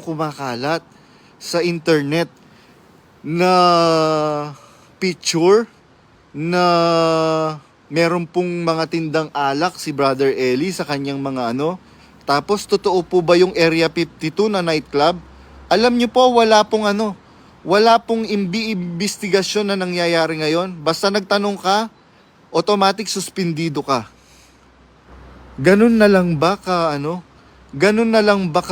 kumakalat sa internet na picture na meron pong mga tindang alak si Brother Eli sa kanyang mga ano. Tapos totoo po ba yung Area 52 na nightclub? Alam niyo po, wala pong investigasyon na nangyayari ngayon. Basta nagtanong ka, automatic suspendido ka. Ganun na lang ba ka Ganun na lang ba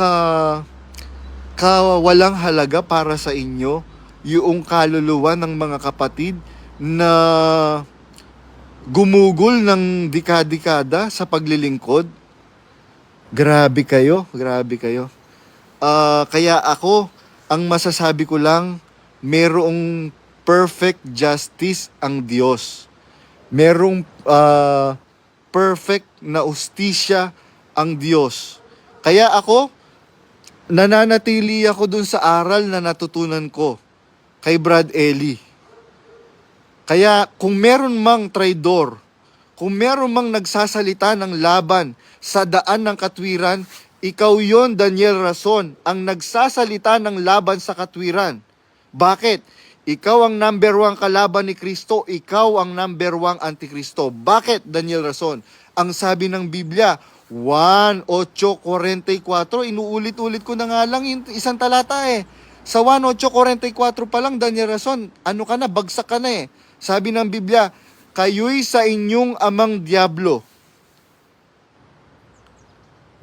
ka walang halaga para sa inyo yung kaluluwa ng mga kapatid na gumugol ng dekada-dekada sa paglilingkod? Grabe kayo, grabe kayo. Kaya ako, ang masasabi ko lang, merong perfect justice ang Diyos. Merong perfect na ustisya ang Diyos. Kaya ako, nananatili ako dun sa aral na natutunan ko kay Brad Eli. Kaya kung meron mang traidor, kung meron mang nagsasalita ng laban sa daan ng katwiran, ikaw yon, Daniel Rason, ang nagsasalita ng laban sa katwiran. Bakit? Ikaw ang number 1 kalaban ni Kristo, ikaw ang number 1 antikristo. Bakit, Daniel Rason? Ang sabi ng Biblia, 1:8:44, inuulit-ulit ko na nga lang isang talata eh. Sa 1:8:44 pa lang, Daniel Rason, ano ka na, bagsak ka na eh. Sabi ng Biblia, kayo'y sa inyong amang diablo.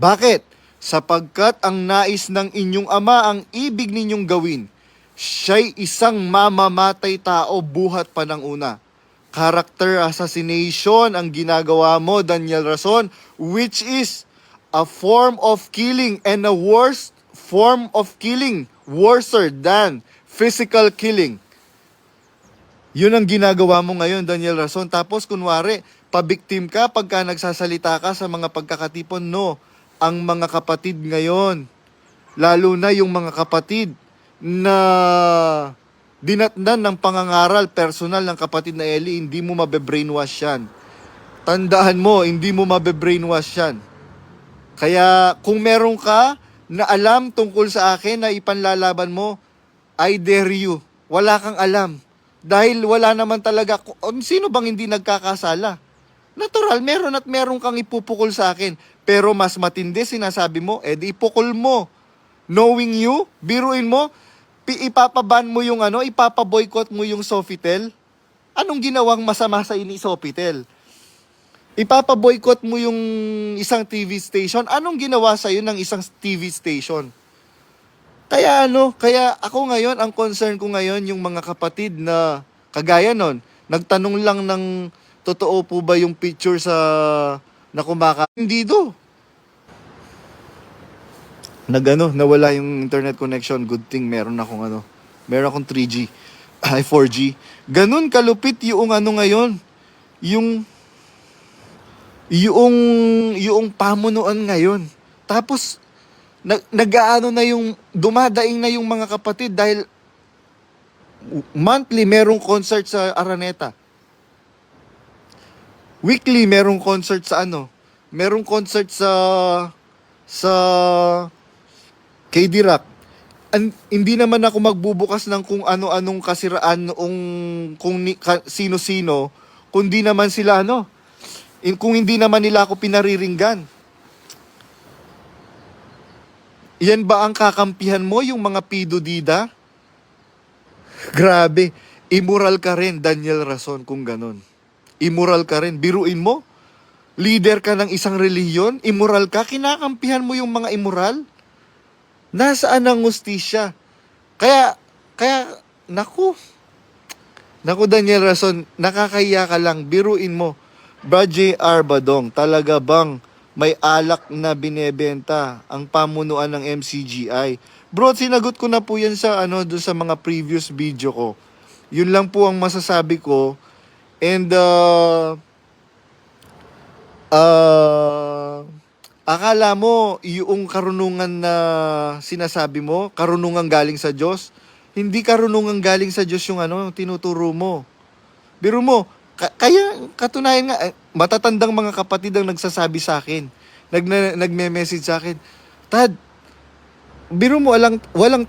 Bakit? Sapagkat ang nais ng inyong ama ang ibig ninyong gawin. Siya'y isang mamamatay tao buhat pa ng una. Character assassination ang ginagawa mo, Daniel Rason, which is a form of killing and a worst form of killing, worser than physical killing. Yun ang ginagawa mo ngayon, Daniel Rason. Tapos kunwari, pabiktim ka pagka nagsasalita ka sa mga pagkakatipon. No, ang mga kapatid ngayon, lalo na yung mga kapatid na dinatnan ng pangangaral personal ng kapatid na Eli, hindi mo mabe-brainwash yan. Tandaan mo, hindi mo mabe-brainwash yan. Kaya kung meron ka na alam tungkol sa akin na ipanlalaban mo, I dare you. Wala kang alam. Dahil wala naman talaga, sino bang hindi nagkakasala? Natural, meron kang ipupukol sa akin. Pero mas matindi sinasabi mo, di ipukol mo. Knowing you, biruin mo, ipapaban mo yung ipapaboycott mo yung Sofitel. Anong ginawang masama sa ini Sofitel? Ipapaboycott mo yung isang TV station. Anong ginawa sa iyo ng isang TV station? Kaya ako ngayon, ang concern ko ngayon yung mga kapatid na kagaya nun, nagtanong lang ng totoo po ba yung picture sa na kumaka. Hindi do. Nawala yung internet connection. Good thing meron akong 3G, ay 4G. Ganun kalupit yung ngayon, yung pamunuan ngayon. Tapos dumadaing na yung mga kapatid dahil monthly merong concert sa Araneta. Weekly merong concert sa merong concert sa KD Rock. Hindi naman ako magbubukas ng kung ano-anong kasiraan noong sino-sino, kundi naman sila kung hindi naman nila ako pinariringgan. Yan ba ang kakampihan mo, yung mga pidodida? Grabe, immoral ka rin, Daniel Rason, kung ganon. Immoral ka rin, biruin mo. Leader ka ng isang relihiyon, immoral ka, kinakampihan mo yung mga immoral? Nasaan ang hustisya? Kaya, naku, Daniel Rason, nakakahiya ka lang, biruin mo. Brad J.R. Badong, talaga bang may alak na binebenta ang pamunuan ng MCGI? Bro, sinagot ko na po yan sa doon sa mga previous video ko. Yun lang po ang masasabi ko. And akala mo yung karunungan na sinasabi mo, karunungan galing sa Diyos? Hindi karunungan galing sa Diyos yung tinuturo mo. Biro mo, kaya katunayan nga, matatandang mga kapatid ang nagsasabi sa akin, nagme-message sa akin, Tad, biro mo walang